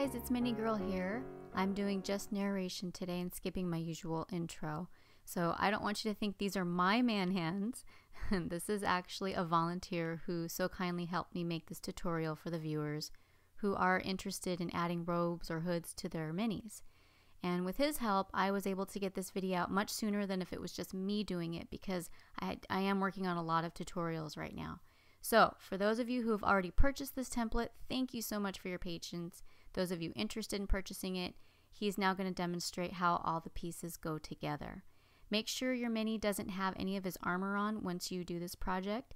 guys, it's miniGIRL here. I'm doing just narration today and skipping my usual intro. So I don't want you to think these are my man hands. This is actually a volunteer who so kindly helped me make this tutorial for the viewers who are interested in adding robes or hoods to their minis. And with his help, I was able to get this video out much sooner than if it was just me doing it, because I am working on a lot of tutorials right now. So for those of you who have already purchased this template, thank you so much for your patience. Those of you interested in purchasing it, he's now going to demonstrate how all the pieces go together. Make sure your mini doesn't have any of his armor on once you do this project.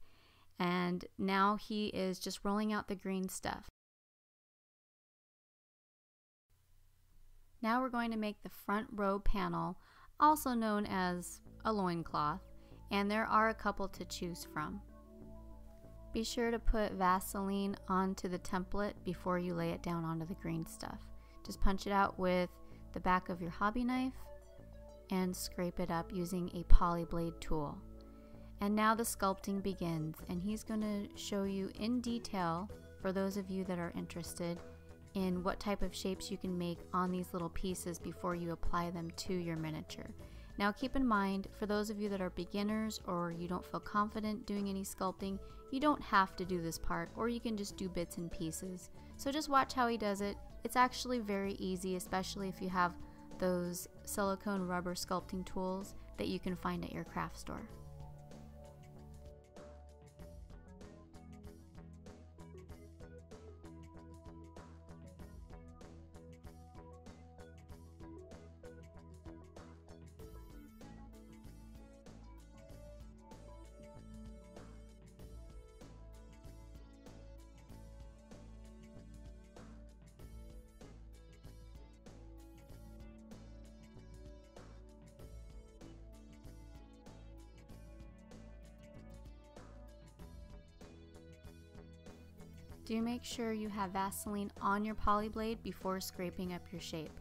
And now he is just rolling out the green stuff. Now we're going to make the front robe panel, also known as a loincloth, and there are a couple to choose from. Be sure to put Vaseline onto the template before you lay it down onto the green stuff. Just punch it out with the back of your hobby knife and scrape it up using a poly blade tool. And now the sculpting begins, and he's going to show you in detail, for those of you that are interested, in what type of shapes you can make on these little pieces before you apply them to your miniature. Now keep in mind, for those of you that are beginners or you don't feel confident doing any sculpting, you don't have to do this part, or you can just do bits and pieces. So just watch how he does it. It's actually very easy, especially if you have those silicone rubber sculpting tools that you can find at your craft store. Do make sure you have Vaseline on your poly blade before scraping up your shape.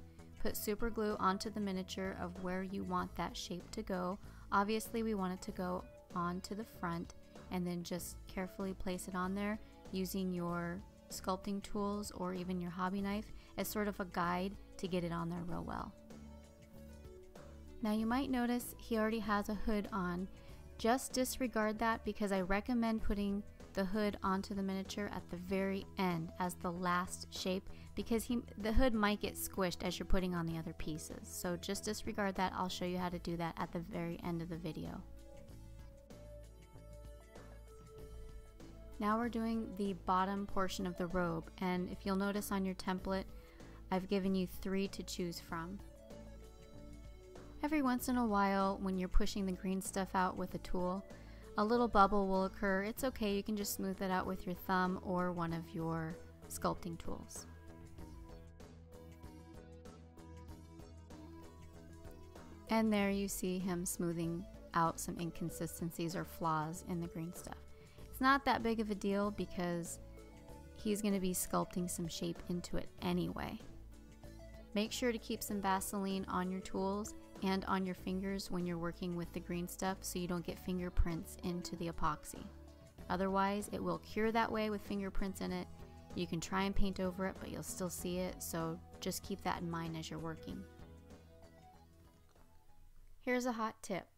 Put super glue onto the miniature of where you want that shape to go. Obviously we want it to go onto the front, and then just carefully place it on there using your sculpting tools or even your hobby knife as sort of a guide to get it on there real well. Now you might notice he already has a hood on. Just disregard that, because I recommend putting the hood onto the miniature at the very end as the last shape, because the hood might get squished as you're putting on the other pieces. So just disregard that. I'll show you how to do that at the very end of the video. Now we're doing the bottom portion of the robe, and if you'll notice on your template, I've given you 3 to choose from. Every once in a while, when you're pushing the green stuff out with a tool, a little bubble will occur. It's okay, you can just smooth it out with your thumb or one of your sculpting tools. And there you see him smoothing out some inconsistencies or flaws in the green stuff. It's not that big of a deal because he's going to be sculpting some shape into it anyway. Make sure to keep some Vaseline on your tools and on your fingers when you're working with the green stuff, so you don't get fingerprints into the epoxy. Otherwise, it will cure that way with fingerprints in it. You can try and paint over it, but you'll still see it, so just keep that in mind as you're working. Here's a hot tip.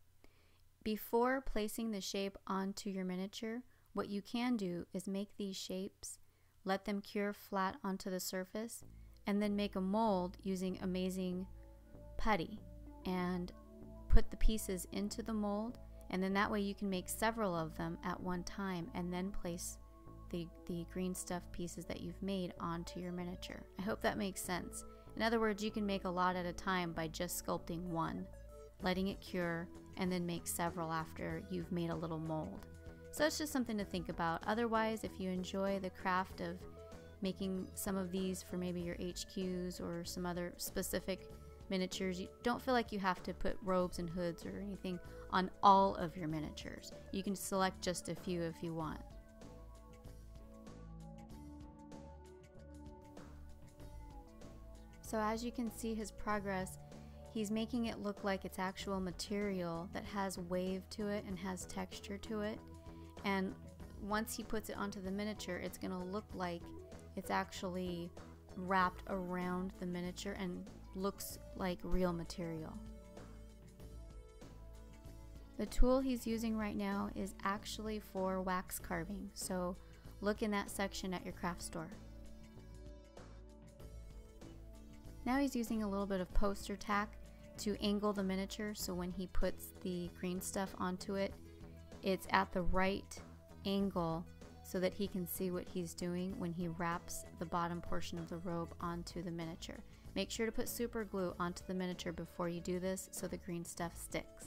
Before placing the shape onto your miniature, what you can do is make these shapes, let them cure flat onto the surface, and then make a mold using amazing putty and put the pieces into the mold, and then that way you can make several of them at one time and then place the green stuff pieces that you've made onto your miniature. I hope that makes sense. In other words, you can make a lot at a time by just sculpting one, letting it cure, and then make several after you've made a little mold. So it's just something to think about. Otherwise, if you enjoy the craft of making some of these for maybe your HQs or some other specific miniatures, you don't feel like you have to put robes and hoods or anything on all of your miniatures. You can select just a few if you want. So as you can see his progress, he's making it look like it's actual material that has wave to it and has texture to it. And once he puts it onto the miniature, it's going to look like it's actually wrapped around the miniature and looks like real material. The tool he's using right now is actually for wax carving, so look in that section at your craft store. Now he's using a little bit of poster tack to angle the miniature, so when he puts the green stuff onto it, it's at the right angle so that he can see what he's doing when he wraps the bottom portion of the robe onto the miniature. Make sure to put super glue onto the miniature before you do this so the green stuff sticks.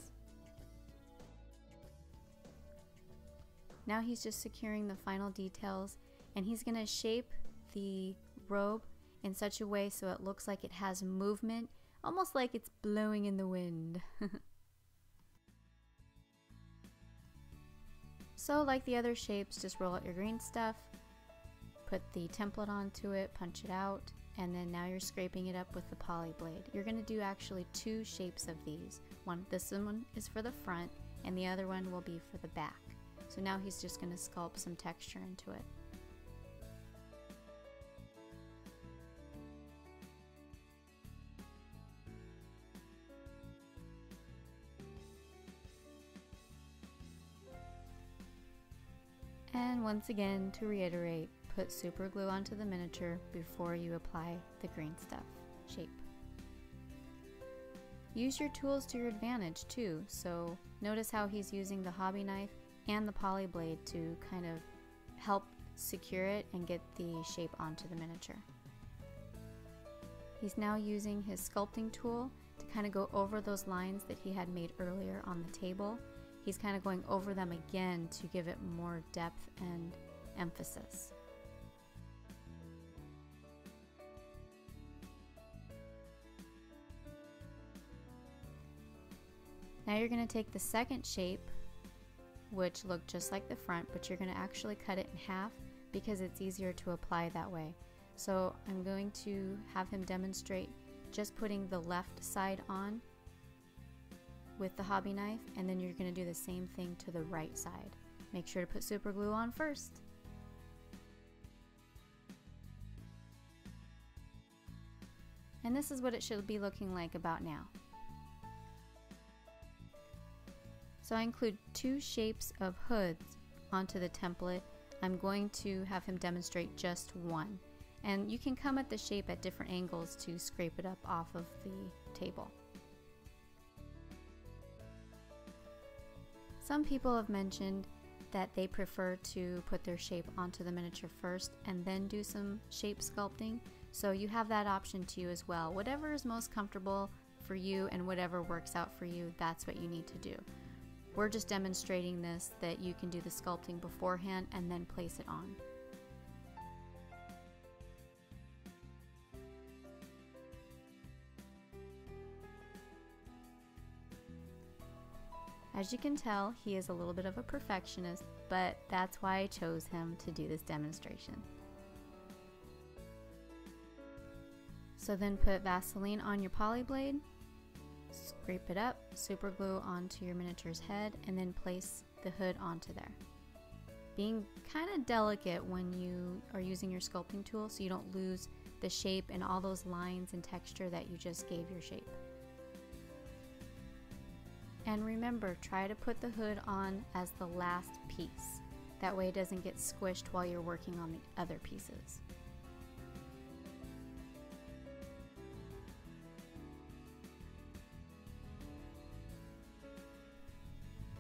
Now he's just securing the final details, and he's going to shape the robe in such a way so it looks like it has movement, almost like it's blowing in the wind. So like the other shapes, just roll out your green stuff, put the template onto it, punch it out, and then now you're scraping it up with the poly blade. You're going to do actually two shapes of these. This one is for the front, and the other one will be for the back. So now he's just going to sculpt some texture into it. And once again, to reiterate, put super glue onto the miniature before you apply the green stuff shape. Use your tools to your advantage too, so notice how he's using the hobby knife and the poly blade to kind of help secure it and get the shape onto the miniature. He's now using his sculpting tool to kind of go over those lines that he had made earlier on the table. He's kind of going over them again to give it more depth and emphasis. Now you're going to take the second shape, which looked just like the front, but you're going to actually cut it in half because it's easier to apply that way. So I'm going to have him demonstrate just putting the left side on with the hobby knife, and then you're going to do the same thing to the right side. Make sure to put super glue on first. And this is what it should be looking like about now. So I include two shapes of hoods onto the template. I'm going to have him demonstrate just one. And you can come at the shape at different angles to scrape it up off of the table. Some people have mentioned that they prefer to put their shape onto the miniature first and then do some shape sculpting. So you have that option to you as well. Whatever is most comfortable for you and whatever works out for you, that's what you need to do. We're just demonstrating this, that you can do the sculpting beforehand and then place it on. As you can tell, he is a little bit of a perfectionist, but that's why I chose him to do this demonstration. So then put Vaseline on your poly blade, scrape it up, super glue onto your miniature's head, and then place the hood onto there. Being kind of delicate when you are using your sculpting tool so you don't lose the shape and all those lines and texture that you just gave your shape. And remember, try to put the hood on as the last piece. That way it doesn't get squished while you're working on the other pieces.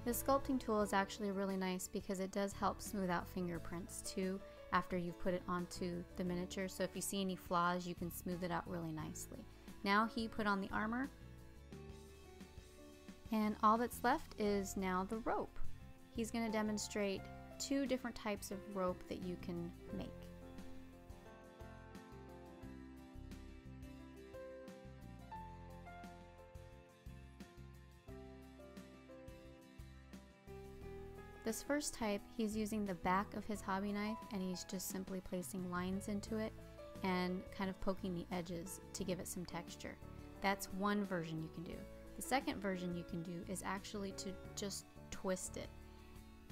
The sculpting tool is actually really nice because it does help smooth out fingerprints too after you've put it onto the miniature. So if you see any flaws, you can smooth it out really nicely. Now he put on the armor, and all that's left is now the rope. He's going to demonstrate two different types of rope that you can make. This first type, he's using the back of his hobby knife and he's just simply placing lines into it and kind of poking the edges to give it some texture. That's one version you can do. The second version you can do is actually to just twist it.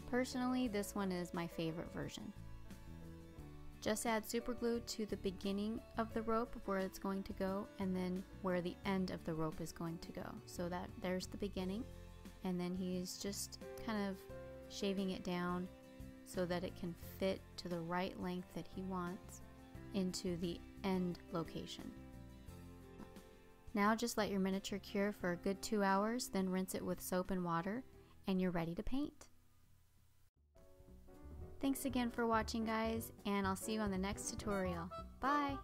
Personally, this one is my favorite version. Just add super glue to the beginning of the rope where it's going to go, and then where the end of the rope is going to go. So that there's the beginning, and then he's just kind of shaving it down so that it can fit to the right length that he wants into the end location. Now just let your miniature cure for a good 2 hours, then rinse it with soap and water, and you're ready to paint. Thanks again for watching, guys, and I'll see you on the next tutorial. Bye!